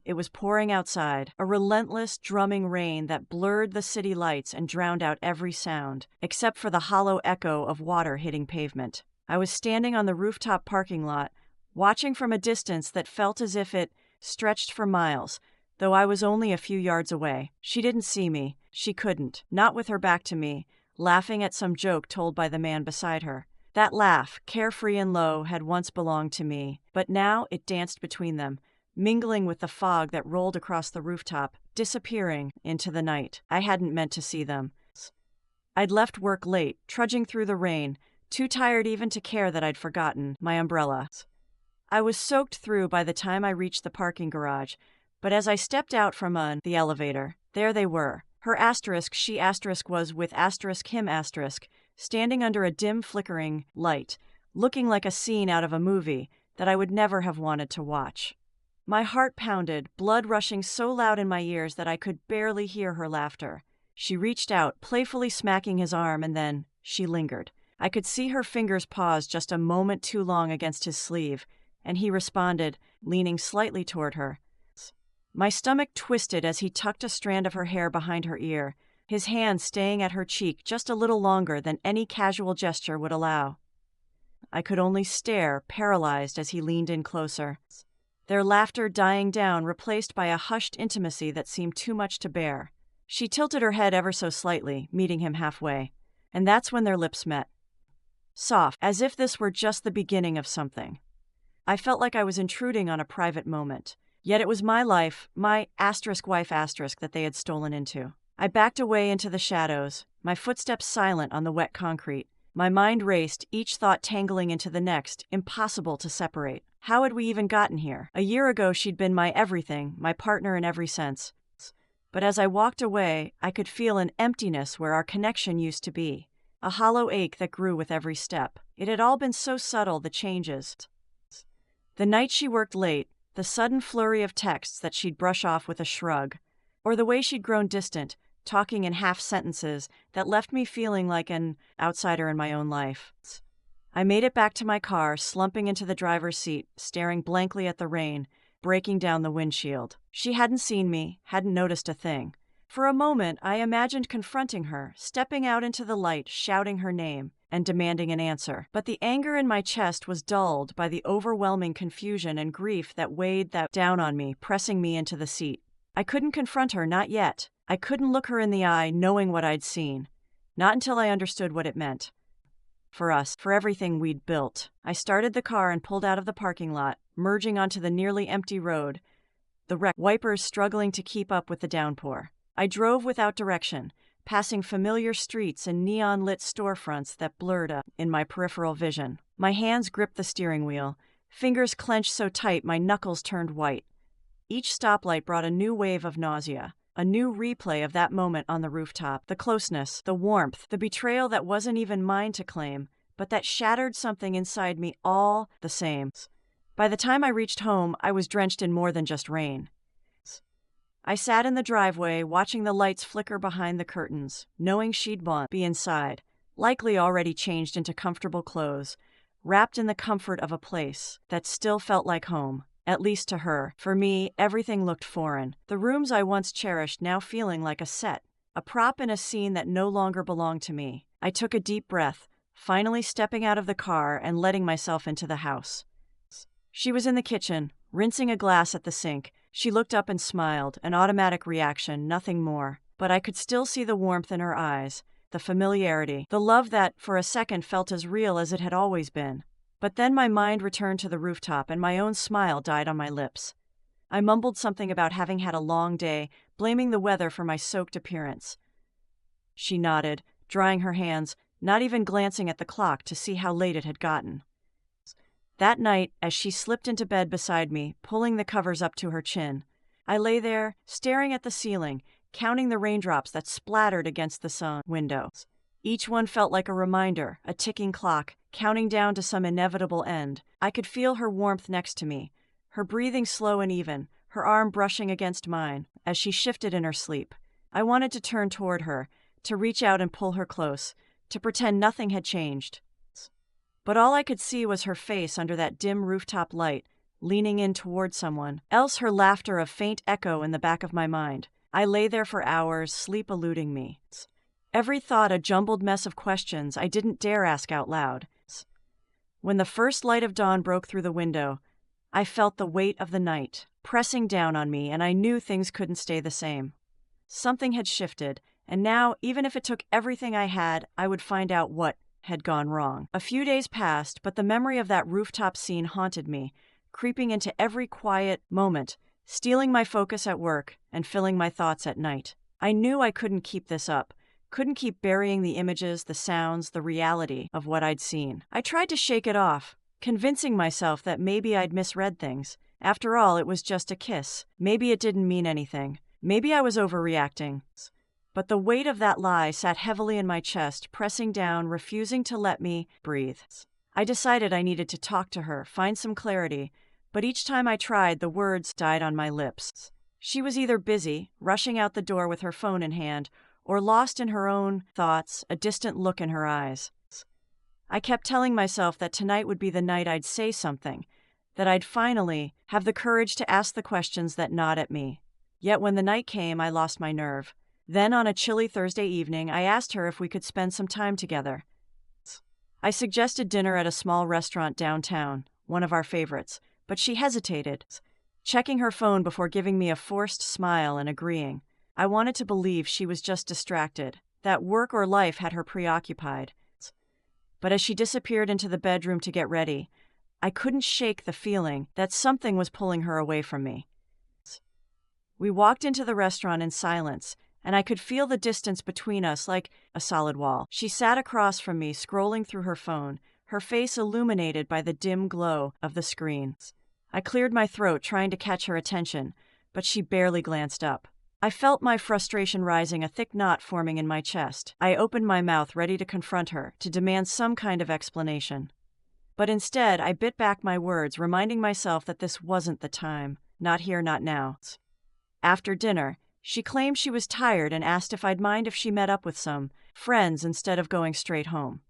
It was pouring outside, a relentless, drumming rain that blurred the city lights and drowned out every sound, except for the hollow echo of water hitting pavement. I was standing on the rooftop parking lot, watching from a distance that felt as if it stretched for miles, though I was only a few yards away. She didn't see me. She couldn't, not with her back to me, laughing at some joke told by the man beside her. That laugh, carefree and low, had once belonged to me, but now it danced between them, mingling with the fog that rolled across the rooftop, disappearing into the night. I hadn't meant to see them. I'd left work late, trudging through the rain, too tired even to care that I'd forgotten my umbrella. I was soaked through by the time I reached the parking garage, but as I stepped out from the elevator, there they were. Her asterisk, she asterisk was with asterisk him asterisk, standing under a dim flickering light, looking like a scene out of a movie that I would never have wanted to watch. My heart pounded, blood rushing so loud in my ears that I could barely hear her laughter. She reached out, playfully smacking his arm, and then she lingered. I could see her fingers pause just a moment too long against his sleeve, and he responded, leaning slightly toward her. My stomach twisted as he tucked a strand of her hair behind her ear, his hand staying at her cheek just a little longer than any casual gesture would allow. I could only stare, paralyzed, as he leaned in closer. Their laughter dying down, replaced by a hushed intimacy that seemed too much to bear. She tilted her head ever so slightly, meeting him halfway. And that's when their lips met. Soft, as if this were just the beginning of something. I felt like I was intruding on a private moment. Yet it was my life, my asterisk wife asterisk, that they had stolen into. I backed away into the shadows, my footsteps silent on the wet concrete. My mind raced, each thought tangling into the next, impossible to separate. How had we even gotten here? A year ago she'd been my everything, my partner in every sense. But as I walked away, I could feel an emptiness where our connection used to be. A hollow ache that grew with every step. It had all been so subtle, the changes. The night she worked late, the sudden flurry of texts that she'd brush off with a shrug, or the way she'd grown distant, talking in half sentences that left me feeling like an outsider in my own life. I made it back to my car, slumping into the driver's seat, staring blankly at the rain, breaking down the windshield. She hadn't seen me, hadn't noticed a thing. For a moment, I imagined confronting her, stepping out into the light, shouting her name, and demanding an answer. But the anger in my chest was dulled by the overwhelming confusion and grief that weighed down on me, pressing me into the seat. I couldn't confront her, not yet. I couldn't look her in the eye, knowing what I'd seen. Not until I understood what it meant. For us, for everything we'd built. I started the car and pulled out of the parking lot, merging onto the nearly empty road, the wipers struggling to keep up with the downpour. I drove without direction, passing familiar streets and neon-lit storefronts that blurred in my peripheral vision. My hands gripped the steering wheel, fingers clenched so tight my knuckles turned white. Each stoplight brought a new wave of nausea, a new replay of that moment on the rooftop, the closeness, the warmth, the betrayal that wasn't even mine to claim, but that shattered something inside me all the same. By the time I reached home, I was drenched in more than just rain. I sat in the driveway, watching the lights flicker behind the curtains, knowing she'd be inside, likely already changed into comfortable clothes, wrapped in the comfort of a place that still felt like home, at least to her. For me, everything looked foreign. The rooms I once cherished now feeling like a set, a prop in a scene that no longer belonged to me. I took a deep breath, finally stepping out of the car and letting myself into the house. She was in the kitchen, rinsing a glass at the sink. She looked up and smiled, an automatic reaction, nothing more. But I could still see the warmth in her eyes, the familiarity, the love that, for a second, felt as real as it had always been. But then my mind returned to the rooftop and my own smile died on my lips. I mumbled something about having had a long day, blaming the weather for my soaked appearance. She nodded, drying her hands, not even glancing at the clock to see how late it had gotten. That night, as she slipped into bed beside me, pulling the covers up to her chin, I lay there, staring at the ceiling, counting the raindrops that splattered against the sun windows. Each one felt like a reminder, a ticking clock, counting down to some inevitable end. I could feel her warmth next to me, her breathing slow and even, her arm brushing against mine, as she shifted in her sleep. I wanted to turn toward her, to reach out and pull her close, to pretend nothing had changed. But all I could see was her face under that dim rooftop light, leaning in toward someone, else her laughter a faint echo in the back of my mind. I lay there for hours, sleep eluding me. Every thought a jumbled mess of questions I didn't dare ask out loud. When the first light of dawn broke through the window, I felt the weight of the night pressing down on me, and I knew things couldn't stay the same. Something had shifted, and now, even if it took everything I had, I would find out what had gone wrong. A few days passed, but the memory of that rooftop scene haunted me, creeping into every quiet moment, stealing my focus at work and filling my thoughts at night. I knew I couldn't keep this up, couldn't keep burying the images, the sounds, the reality of what I'd seen. I tried to shake it off, convincing myself that maybe I'd misread things. After all, it was just a kiss. Maybe it didn't mean anything. Maybe I was overreacting. But the weight of that lie sat heavily in my chest, pressing down, refusing to let me breathe. I decided I needed to talk to her, find some clarity, but each time I tried, the words died on my lips. She was either busy, rushing out the door with her phone in hand, or lost in her own thoughts, a distant look in her eyes. I kept telling myself that tonight would be the night I'd say something, that I'd finally have the courage to ask the questions that gnawed at me. Yet when the night came, I lost my nerve. Then, on a chilly Thursday evening, I asked her if we could spend some time together. I suggested dinner at a small restaurant downtown, one of our favorites, but she hesitated, checking her phone before giving me a forced smile and agreeing. I wanted to believe she was just distracted, that work or life had her preoccupied. But as she disappeared into the bedroom to get ready, I couldn't shake the feeling that something was pulling her away from me. We walked into the restaurant in silence, and I could feel the distance between us like a solid wall. She sat across from me, scrolling through her phone, her face illuminated by the dim glow of the screen. I cleared my throat, trying to catch her attention, but she barely glanced up. I felt my frustration rising, a thick knot forming in my chest. I opened my mouth, ready to confront her, to demand some kind of explanation. But instead, I bit back my words, reminding myself that this wasn't the time. Not here, not now. After dinner, she claimed she was tired and asked if I'd mind if she met up with some friends instead of going straight home.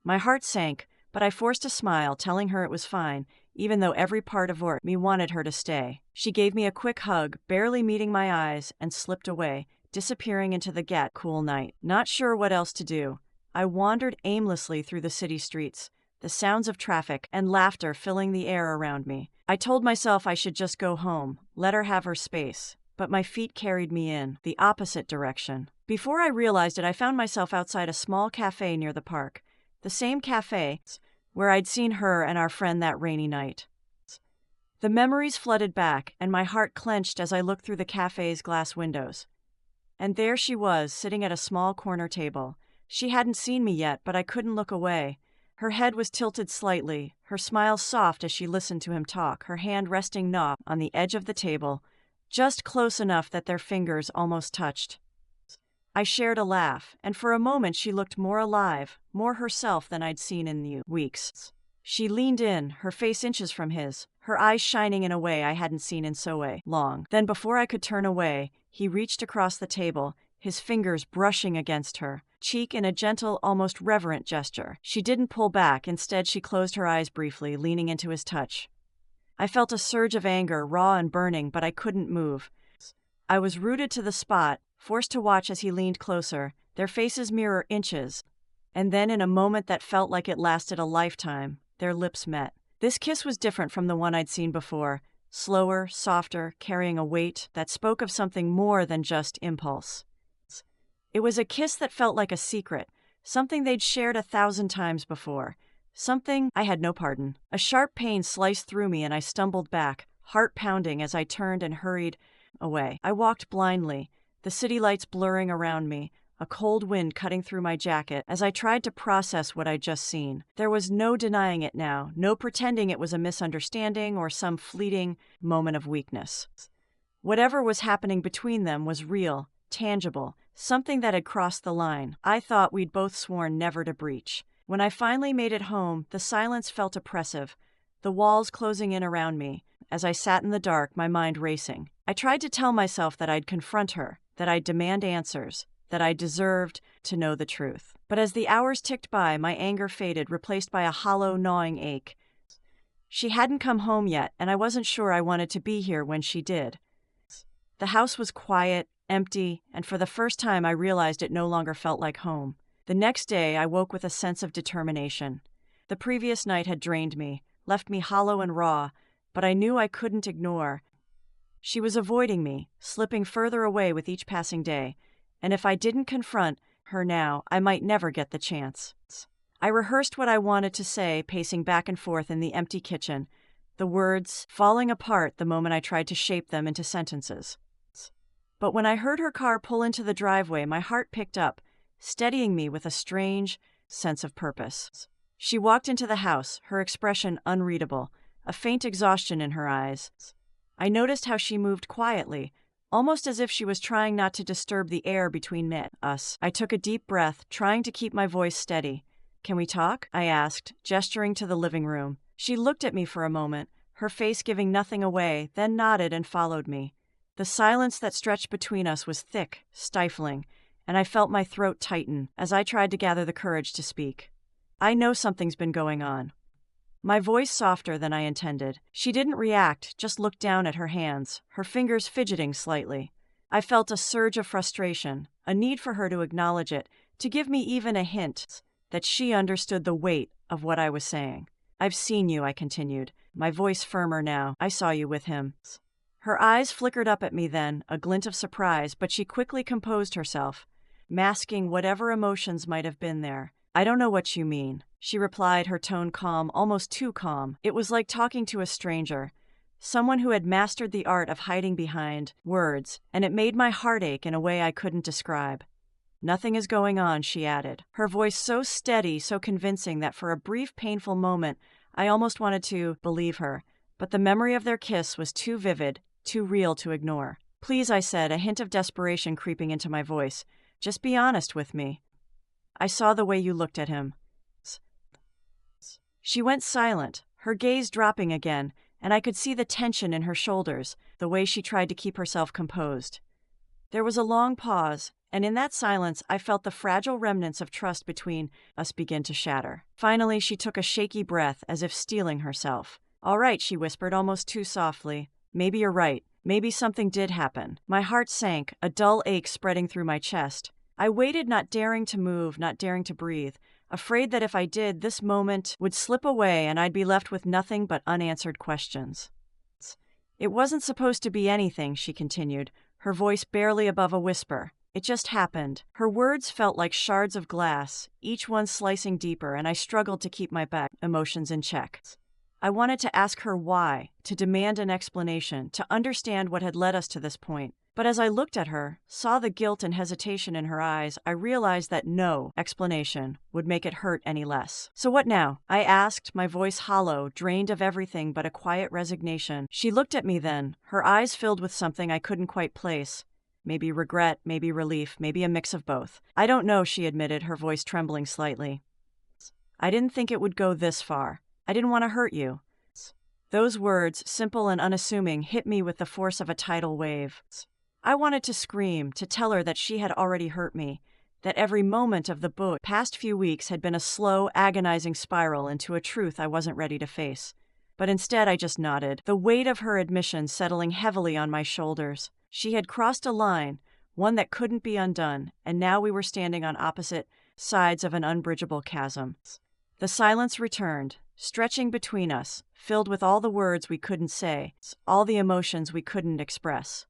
My heart sank, but I forced a smile, telling her it was fine, even though every part of me wanted her to stay. She gave me a quick hug, barely meeting my eyes, and slipped away, disappearing into the cool night. Not sure what else to do, I wandered aimlessly through the city streets, the sounds of traffic and laughter filling the air around me. I told myself I should just go home, let her have her space. But my feet carried me in the opposite direction. Before I realized it, I found myself outside a small cafe near the park, the same cafe where I'd seen her and our friend that rainy night. The memories flooded back, and my heart clenched as I looked through the cafe's glass windows. And there she was, sitting at a small corner table. She hadn't seen me yet, but I couldn't look away. Her head was tilted slightly, her smile soft as she listened to him talk, her hand resting on the edge of the table, just close enough that their fingers almost touched. I shared a laugh, and for a moment she looked more alive, more herself than I'd seen in weeks. She leaned in, her face inches from his, her eyes shining in a way I hadn't seen in so long. Then before I could turn away, he reached across the table, his fingers brushing against her cheek in a gentle, almost reverent gesture. She didn't pull back, instead she closed her eyes briefly, leaning into his touch. I felt a surge of anger, raw and burning, but I couldn't move. I was rooted to the spot, forced to watch as he leaned closer, their faces mirror inches. And then, in a moment that felt like it lasted a lifetime, their lips met. This kiss was different from the one I'd seen before, slower, softer, carrying a weight that spoke of something more than just impulse. It was a kiss that felt like a secret, something they'd shared 1,000 times before. Something I had no part in. A sharp pain sliced through me and I stumbled back, heart pounding as I turned and hurried away. I walked blindly, the city lights blurring around me, a cold wind cutting through my jacket as I tried to process what I'd just seen. There was no denying it now, no pretending it was a misunderstanding or some fleeting moment of weakness. Whatever was happening between them was real, tangible, something that had crossed the line I thought we'd both sworn never to breach. When I finally made it home, the silence felt oppressive, the walls closing in around me. As I sat in the dark, my mind racing, I tried to tell myself that I'd confront her, that I'd demand answers, that I deserved to know the truth. But as the hours ticked by, my anger faded, replaced by a hollow, gnawing ache. She hadn't come home yet, and I wasn't sure I wanted to be here when she did. The house was quiet, empty, and for the first time I realized it no longer felt like home. The next day, I woke with a sense of determination. The previous night had drained me, left me hollow and raw, but I knew I couldn't ignore. She was avoiding me, slipping further away with each passing day, and if I didn't confront her now, I might never get the chance. I rehearsed what I wanted to say, pacing back and forth in the empty kitchen, the words falling apart the moment I tried to shape them into sentences. But when I heard her car pull into the driveway, my heart picked up, steadying me with a strange sense of purpose. She walked into the house, her expression unreadable, a faint exhaustion in her eyes. I noticed how she moved quietly, almost as if she was trying not to disturb the air between us. I took a deep breath, trying to keep my voice steady. "Can we talk?" I asked, gesturing to the living room. She looked at me for a moment, her face giving nothing away, then nodded and followed me. The silence that stretched between us was thick, stifling, and I felt my throat tighten as I tried to gather the courage to speak. "I know something's been going on." My voice softer than I intended. She didn't react, just looked down at her hands, her fingers fidgeting slightly. I felt a surge of frustration, a need for her to acknowledge it, to give me even a hint that she understood the weight of what I was saying. "I've seen you," I continued, my voice firmer now. "I saw you with him." Her eyes flickered up at me then, a glint of surprise, but she quickly composed herself, masking whatever emotions might have been there. "I don't know what you mean," she replied, her tone calm, almost too calm. It was like talking to a stranger, someone who had mastered the art of hiding behind words, and it made my heart ache in a way I couldn't describe. "Nothing is going on," she added, her voice so steady, so convincing that for a brief, painful moment I almost wanted to believe her, but the memory of their kiss was too vivid, too real to ignore. "Please," I said, a hint of desperation creeping into my voice, "just be honest with me. I saw the way you looked at him." She went silent, her gaze dropping again, and I could see the tension in her shoulders, the way she tried to keep herself composed. There was a long pause, and in that silence I felt the fragile remnants of trust between us begin to shatter. Finally, she took a shaky breath, as if steeling herself. "All right," she whispered almost too softly. "Maybe you're right. Maybe something did happen." My heart sank, a dull ache spreading through my chest. I waited, not daring to move, not daring to breathe, afraid that if I did, this moment would slip away and I'd be left with nothing but unanswered questions. "It wasn't supposed to be anything," she continued, her voice barely above a whisper. "It just happened." Her words felt like shards of glass, each one slicing deeper, and I struggled to keep my emotions in check. I wanted to ask her why, to demand an explanation, to understand what had led us to this point. But as I looked at her, saw the guilt and hesitation in her eyes, I realized that no explanation would make it hurt any less. "So what now?" I asked, my voice hollow, drained of everything but a quiet resignation. She looked at me then, her eyes filled with something I couldn't quite place. Maybe regret, maybe relief, maybe a mix of both. "I don't know," she admitted, her voice trembling slightly. "I didn't think it would go this far. I didn't want to hurt you." Those words, simple and unassuming, hit me with the force of a tidal wave. I wanted to scream, to tell her that she had already hurt me, that every moment of the past few weeks had been a slow, agonizing spiral into a truth I wasn't ready to face. But instead I just nodded, the weight of her admission settling heavily on my shoulders. She had crossed a line, one that couldn't be undone, and now we were standing on opposite sides of an unbridgeable chasm. The silence returned, stretching between us, filled with all the words we couldn't say, all the emotions we couldn't express.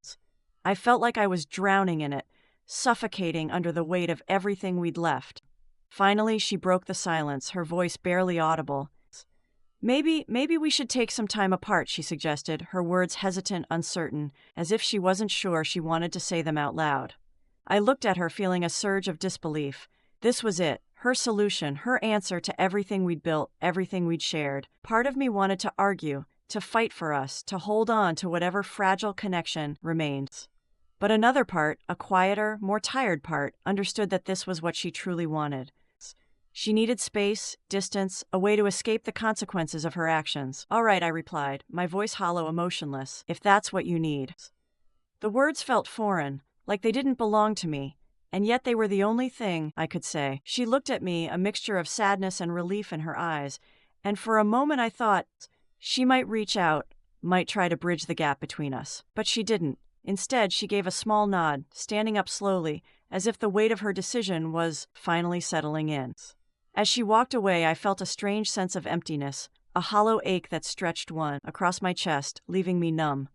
I felt like I was drowning in it, suffocating under the weight of everything we'd left. Finally, she broke the silence, her voice barely audible. Maybe we should take some time apart," she suggested, her words hesitant, uncertain, as if she wasn't sure she wanted to say them out loud. I looked at her, feeling a surge of disbelief. This was it, her solution, her answer to everything we'd built, everything we'd shared. Part of me wanted to argue, to fight for us, to hold on to whatever fragile connection remained. But another part, a quieter, more tired part, understood that this was what she truly wanted. She needed space, distance, a way to escape the consequences of her actions. "All right," I replied, my voice hollow, emotionless, "if that's what you need." The words felt foreign, like they didn't belong to me, and yet they were the only thing I could say. She looked at me, a mixture of sadness and relief in her eyes, and for a moment I thought, She might reach out, might try to bridge the gap between us. But she didn't. Instead, she gave a small nod, standing up slowly, as if the weight of her decision was finally settling in. As she walked away, I felt a strange sense of emptiness, a hollow ache that stretched across my chest, leaving me numb.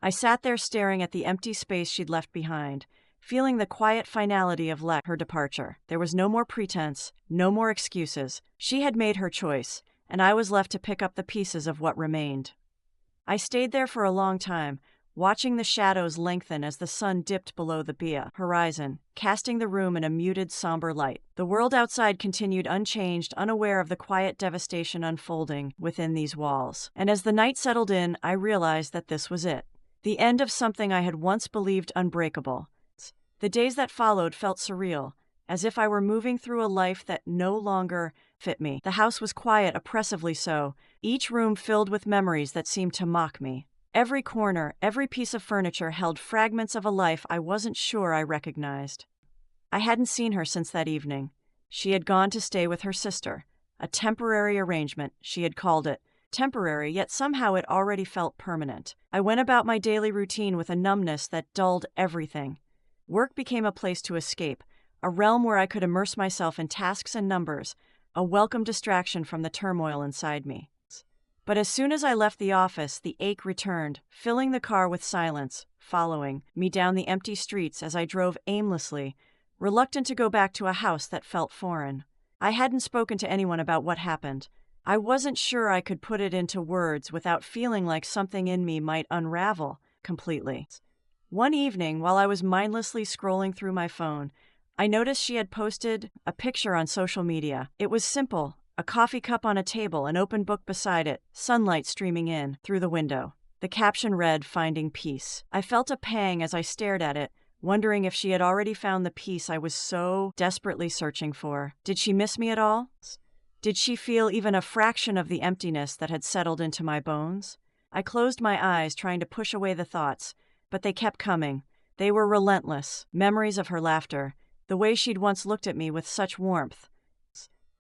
I sat there staring at the empty space she'd left behind, feeling the quiet finality of her departure. There was no more pretense, no more excuses. She had made her choice, and I was left to pick up the pieces of what remained. I stayed there for a long time, watching the shadows lengthen as the sun dipped below the horizon, casting the room in a muted, somber light. The world outside continued unchanged, unaware of the quiet devastation unfolding within these walls. And as the night settled in, I realized that this was it. The end of something I had once believed unbreakable. The days that followed felt surreal, as if I were moving through a life that no longer fit me. The house was quiet, oppressively so, each room filled with memories that seemed to mock me. Every corner, every piece of furniture held fragments of a life I wasn't sure I recognized. I hadn't seen her since that evening. She had gone to stay with her sister. A temporary arrangement, she had called it. Temporary, yet somehow it already felt permanent. I went about my daily routine with a numbness that dulled everything. Work became a place to escape, a realm where I could immerse myself in tasks and numbers, a welcome distraction from the turmoil inside me. But as soon as I left the office, the ache returned, filling the car with silence, following me down the empty streets as I drove aimlessly, reluctant to go back to a house that felt foreign. I hadn't spoken to anyone about what happened. I wasn't sure I could put it into words without feeling like something in me might unravel completely. One evening, while I was mindlessly scrolling through my phone, I noticed she had posted a picture on social media. It was simple. A coffee cup on a table, an open book beside it, sunlight streaming in through the window. The caption read, "Finding Peace." I felt a pang as I stared at it, wondering if she had already found the peace I was so desperately searching for. Did she miss me at all? Did she feel even a fraction of the emptiness that had settled into my bones? I closed my eyes, trying to push away the thoughts, but they kept coming. They were relentless. Memories of her laughter, the way she'd once looked at me with such warmth.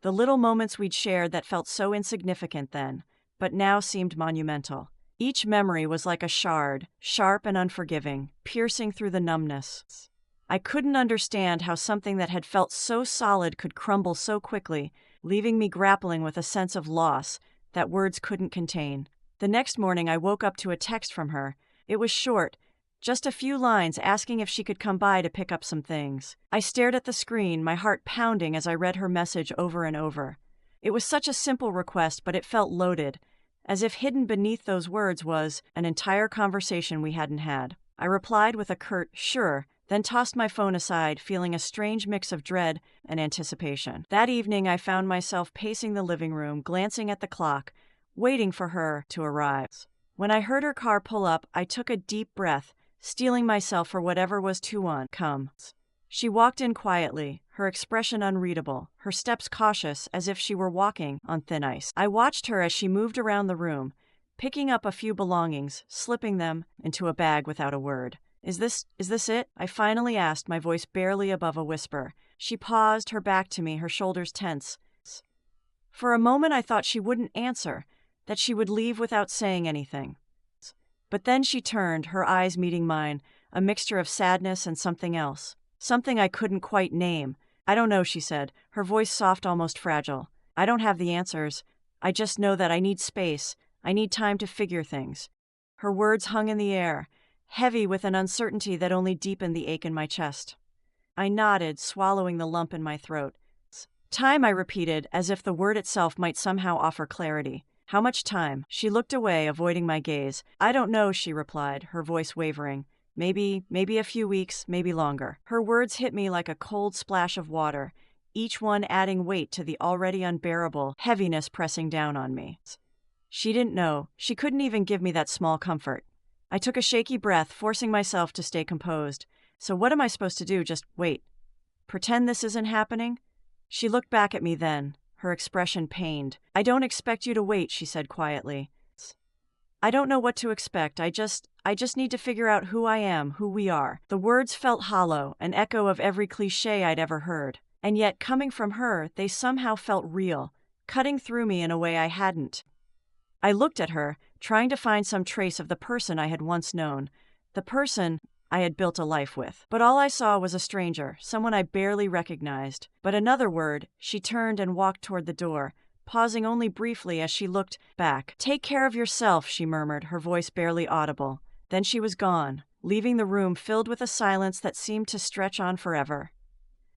The little moments we'd shared that felt so insignificant then, but now seemed monumental. Each memory was like a shard, sharp and unforgiving, piercing through the numbness. I couldn't understand how something that had felt so solid could crumble so quickly, leaving me grappling with a sense of loss that words couldn't contain. The next morning I woke up to a text from her. It was short, just a few lines asking if she could come by to pick up some things. I stared at the screen, my heart pounding as I read her message over and over. It was such a simple request, but it felt loaded, as if hidden beneath those words was an entire conversation we hadn't had. I replied with a curt, "Sure," then tossed my phone aside, feeling a strange mix of dread and anticipation. That evening, I found myself pacing the living room, glancing at the clock, waiting for her to arrive. When I heard her car pull up, I took a deep breath, steeling myself for whatever was to come. She walked in quietly, her expression unreadable, her steps cautious as if she were walking on thin ice. I watched her as she moved around the room, picking up a few belongings, slipping them into a bag without a word. Is this it?" I finally asked, my voice barely above a whisper. She paused, her back to me, her shoulders tense. For a moment I thought she wouldn't answer, that she would leave without saying anything. But then she turned, her eyes meeting mine, a mixture of sadness and something else. Something I couldn't quite name. "I don't know," she said, her voice soft, almost fragile. "I don't have the answers. I just know that I need space. I need time to figure things." Her words hung in the air, heavy with an uncertainty that only deepened the ache in my chest. I nodded, swallowing the lump in my throat. "Time," I repeated, as if the word itself might somehow offer clarity. "How much time?" She looked away, avoiding my gaze. "I don't know," she replied, her voice wavering. Maybe a few weeks, maybe longer." Her words hit me like a cold splash of water, each one adding weight to the already unbearable heaviness pressing down on me. She didn't know. She couldn't even give me that small comfort. I took a shaky breath, forcing myself to stay composed. So what am I supposed to do? Just wait? Pretend this isn't happening? She looked back at me then, her expression pained. "I don't expect you to wait," she said quietly. "I don't know what to expect. I just need to figure out who I am, who we are." The words felt hollow, an echo of every cliché I'd ever heard. And yet, coming from her, they somehow felt real, cutting through me in a way I hadn't I looked at her, trying to find some trace of the person I had once known, the person I had built a life with. But all I saw was a stranger, someone I barely recognized. But another word, she turned and walked toward the door, pausing only briefly as she looked back. "Take care of yourself," she murmured, her voice barely audible. Then she was gone, leaving the room filled with a silence that seemed to stretch on forever.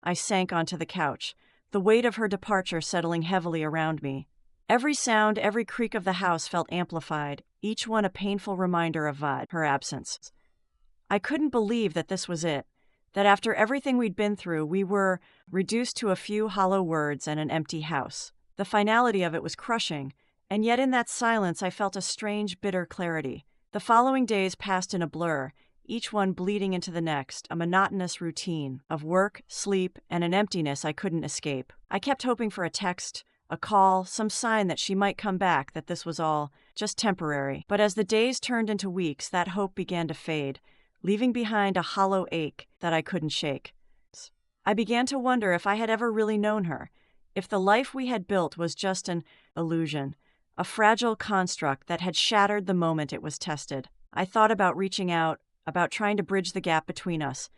I sank onto the couch, the weight of her departure settling heavily around me. Every sound, every creak of the house felt amplified, each one a painful reminder of her absence. I couldn't believe that this was it, that after everything we'd been through, we were reduced to a few hollow words and an empty house. The finality of it was crushing, and yet in that silence I felt a strange, bitter clarity. The following days passed in a blur, each one bleeding into the next, a monotonous routine of work, sleep, and an emptiness I couldn't escape. I kept hoping for a text, a call, some sign that she might come back, that this was all just temporary. But as the days turned into weeks, that hope began to fade, leaving behind a hollow ache that I couldn't shake. I began to wonder if I had ever really known her, if the life we had built was just an illusion, a fragile construct that had shattered the moment it was tested. I thought about reaching out, about trying to bridge the gap between us.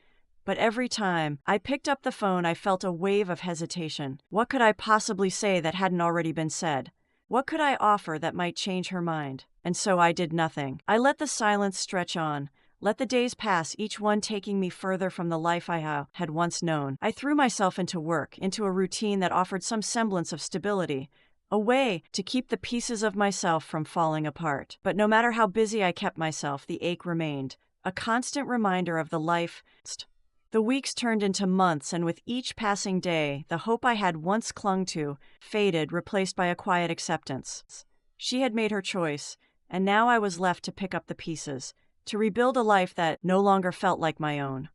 But every time I picked up the phone, I felt a wave of hesitation. What could I possibly say that hadn't already been said? What could I offer that might change her mind? And so I did nothing. I let the silence stretch on, let the days pass, each one taking me further from the life I had once known. I threw myself into work, into a routine that offered some semblance of stability, a way to keep the pieces of myself from falling apart. But no matter how busy I kept myself, the ache remained, a constant reminder of the life. The weeks turned into months, and with each passing day, the hope I had once clung to faded, replaced by a quiet acceptance. She had made her choice, and now I was left to pick up the pieces, to rebuild a life that no longer felt like my own.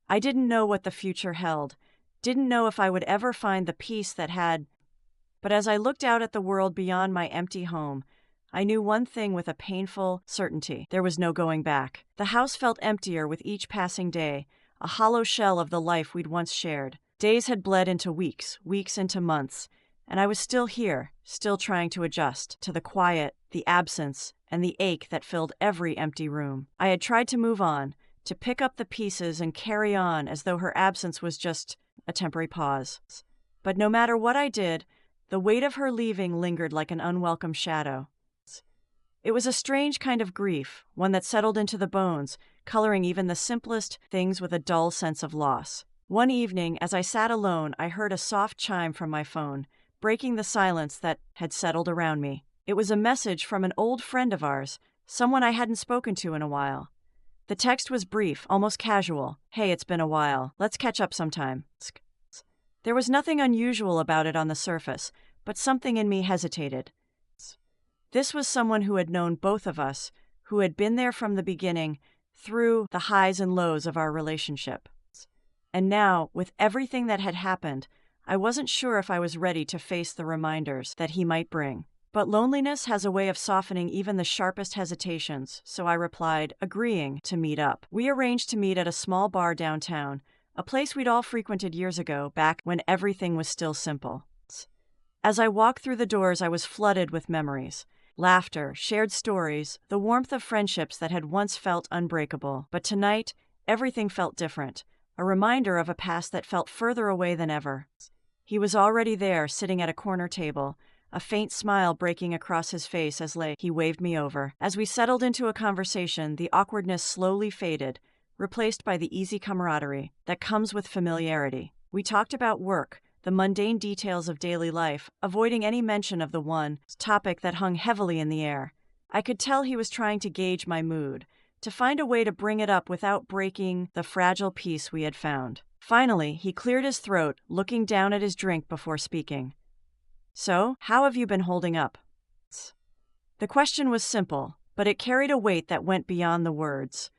I didn't know what the future held, didn't know if I would ever find the peace that had. But as I looked out at the world beyond my empty home, I knew one thing with a painful certainty: there was no going back. The house felt emptier with each passing day, a hollow shell of the life we'd once shared. Days had bled into weeks, weeks into months, and I was still here, still trying to adjust to the quiet, the absence, and the ache that filled every empty room. I had tried to move on, to pick up the pieces and carry on as though her absence was just a temporary pause. But no matter what I did, the weight of her leaving lingered like an unwelcome shadow. It was a strange kind of grief, one that settled into the bones, coloring even the simplest things with a dull sense of loss. One evening, as I sat alone, I heard a soft chime from my phone, breaking the silence that had settled around me. It was a message from an old friend of ours, someone I hadn't spoken to in a while. The text was brief, almost casual. "Hey, it's been a while. Let's catch up sometime." There was nothing unusual about it on the surface, but something in me hesitated. This was someone who had known both of us, who had been there from the beginning, through the highs and lows of our relationship. And now, with everything that had happened, I wasn't sure if I was ready to face the reminders that he might bring. But loneliness has a way of softening even the sharpest hesitations, so I replied, agreeing to meet up. We arranged to meet at a small bar downtown, a place we'd all frequented years ago, back when everything was still simple. As I walked through the doors, I was flooded with memories. Laughter, shared stories, the warmth of friendships that had once felt unbreakable. But tonight, everything felt different, a reminder of a past that felt further away than ever. He was already there, sitting at a corner table, a faint smile breaking across his face as he waved me over. As we settled into a conversation, the awkwardness slowly faded, replaced by the easy camaraderie that comes with familiarity. We talked about work, the mundane details of daily life, avoiding any mention of the one topic that hung heavily in the air. I could tell he was trying to gauge my mood, to find a way to bring it up without breaking the fragile peace we had found. Finally, he cleared his throat, looking down at his drink before speaking. "So, how have you been holding up?" The question was simple, but it carried a weight that went beyond the words.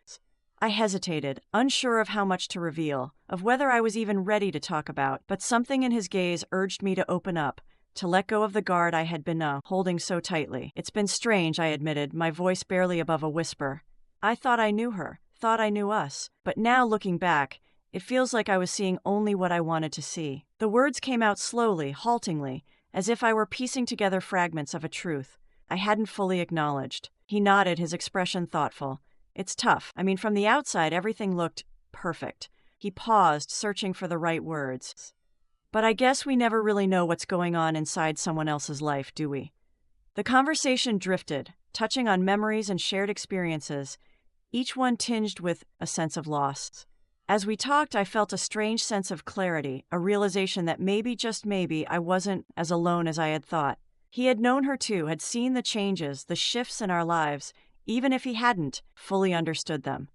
I hesitated, unsure of how much to reveal, of whether I was even ready to talk about, but something in his gaze urged me to open up, to let go of the guard I had been holding so tightly. "It's been strange," I admitted, my voice barely above a whisper. "I thought I knew her, thought I knew us, but now, looking back, it feels like I was seeing only what I wanted to see." The words came out slowly, haltingly, as if I were piecing together fragments of a truth. I hadn't fully acknowledged. He nodded, his expression thoughtful. It's tough. I mean, from the outside, everything looked perfect. He paused, searching for the right words. But I guess we never really know what's going on inside someone else's life, do we? The conversation drifted, touching on memories and shared experiences, each one tinged with a sense of loss. As we talked, I felt a strange sense of clarity, a realization that maybe, just maybe, I wasn't as alone as I had thought. He had known her too, had seen the changes, the shifts in our lives, even if he hadn't fully understood them.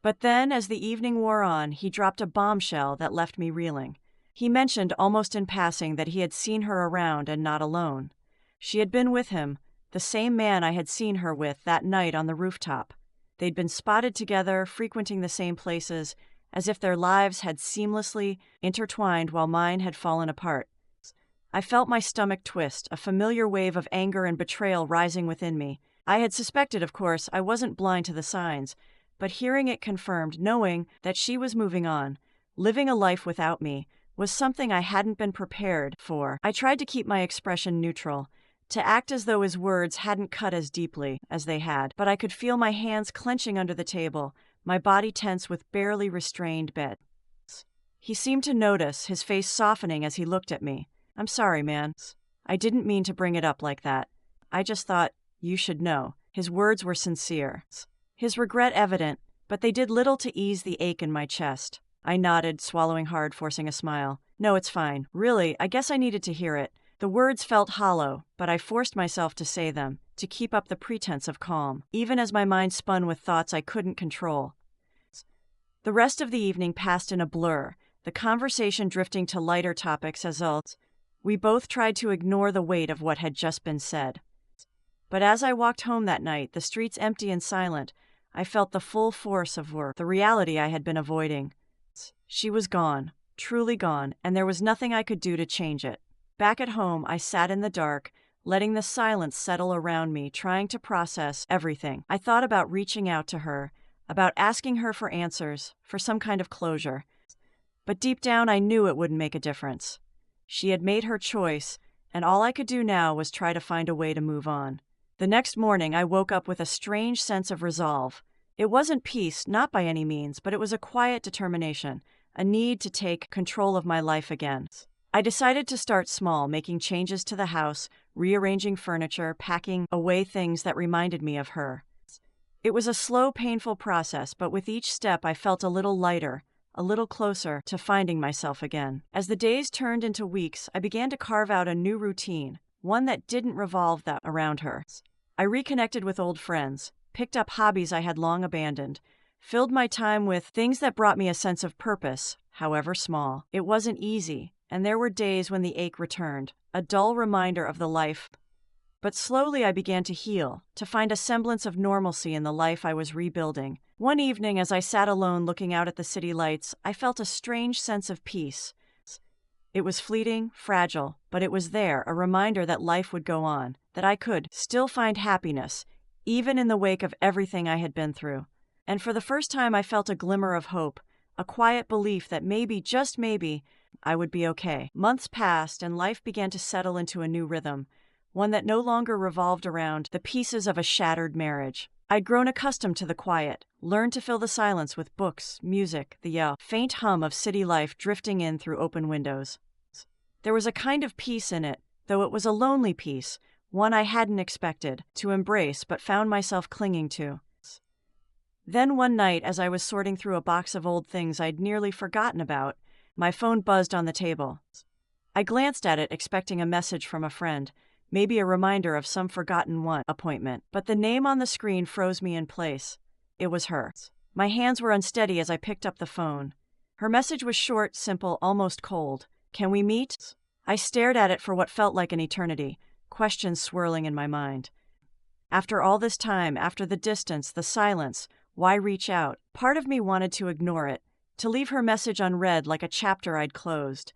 But then, as the evening wore on, he dropped a bombshell that left me reeling. He mentioned, almost in passing, that he had seen her around and not alone. She had been with him, the same man I had seen her with that night on the rooftop. They'd been spotted together, frequenting the same places, as if their lives had seamlessly intertwined while mine had fallen apart. I felt my stomach twist, a familiar wave of anger and betrayal rising within me. I had suspected, of course, I wasn't blind to the signs, but hearing it confirmed, knowing that she was moving on, living a life without me, was something I hadn't been prepared for. I tried to keep my expression neutral, to act as though his words hadn't cut as deeply as they had, but I could feel my hands clenching under the table, my body tense with barely restrained breath. He seemed to notice, his face softening as he looked at me. I'm sorry, man. I didn't mean to bring it up like that. I just thought, you should know. His words were sincere. His regret evident, but they did little to ease the ache in my chest. I nodded, swallowing hard, forcing a smile. No, it's fine. Really, I guess I needed to hear it. The words felt hollow, but I forced myself to say them, to keep up the pretense of calm, even as my mind spun with thoughts I couldn't control. The rest of the evening passed in a blur, the conversation drifting to lighter topics as we both tried to ignore the weight of what had just been said. But as I walked home that night, the streets empty and silent, I felt the full force of the reality I had been avoiding. She was gone, truly gone, and there was nothing I could do to change it. Back at home, I sat in the dark, letting the silence settle around me, trying to process everything. I thought about reaching out to her, about asking her for answers, for some kind of closure. But deep down, I knew it wouldn't make a difference. She had made her choice, and all I could do now was try to find a way to move on. The next morning, I woke up with a strange sense of resolve. It wasn't peace, not by any means, but it was a quiet determination, a need to take control of my life again. I decided to start small, making changes to the house, rearranging furniture, packing away things that reminded me of her. It was a slow, painful process, but with each step I felt a little lighter, a little closer to finding myself again. As the days turned into weeks, I began to carve out a new routine, one that didn't revolve around her. I reconnected with old friends, picked up hobbies I had long abandoned, filled my time with things that brought me a sense of purpose, however small. It wasn't easy, and there were days when the ache returned, a dull reminder of the life. But slowly I began to heal, to find a semblance of normalcy in the life I was rebuilding. One evening, as I sat alone looking out at the city lights, I felt a strange sense of peace. It was fleeting, fragile, but it was there, a reminder that life would go on, that I could still find happiness, even in the wake of everything I had been through. And for the first time I felt a glimmer of hope, a quiet belief that maybe, just maybe, I would be okay. Months passed and life began to settle into a new rhythm, one that no longer revolved around the pieces of a shattered marriage. I'd grown accustomed to the quiet, learned to fill the silence with books, music, the faint hum of city life drifting in through open windows. There was a kind of peace in it, though it was a lonely peace, one I hadn't expected to embrace but found myself clinging to. Then one night, as I was sorting through a box of old things I'd nearly forgotten about, my phone buzzed on the table. I glanced at it, expecting a message from a friend, maybe a reminder of some forgotten appointment, but the name on the screen froze me in place. It was her. My hands were unsteady as I picked up the phone. Her message was short, simple, almost cold. Can we meet? I stared at it for what felt like an eternity, questions swirling in my mind. After all this time, after the distance, the silence, why reach out? Part of me wanted to ignore it, to leave her message unread like a chapter I'd closed.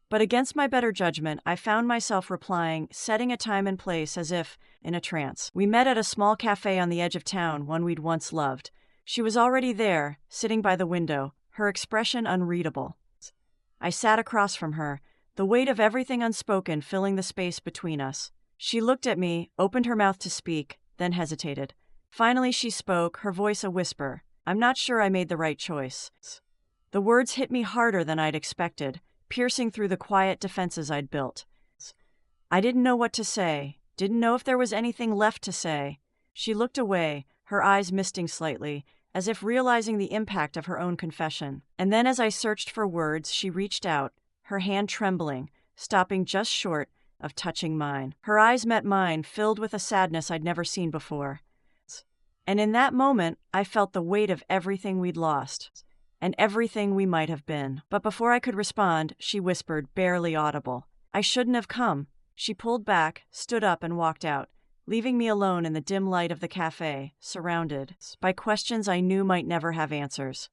But against my better judgment, I found myself replying, setting a time and place as if in a trance. We met at a small cafe on the edge of town, one we'd once loved. She was already there, sitting by the window, her expression unreadable. I sat across from her, the weight of everything unspoken filling the space between us. She looked at me, opened her mouth to speak, then hesitated. Finally, she spoke, her voice a whisper. I'm not sure I made the right choice. The words hit me harder than I'd expected, piercing through the quiet defenses I'd built. I didn't know what to say, didn't know if there was anything left to say. She looked away, her eyes misting slightly, as if realizing the impact of her own confession. And then as I searched for words, she reached out, her hand trembling, stopping just short of touching mine. Her eyes met mine, filled with a sadness I'd never seen before. And in that moment, I felt the weight of everything we'd lost, and everything we might have been. But before I could respond, she whispered, barely audible, I shouldn't have come. She pulled back, stood up, and walked out, leaving me alone in the dim light of the cafe, surrounded by questions I knew might never have answers.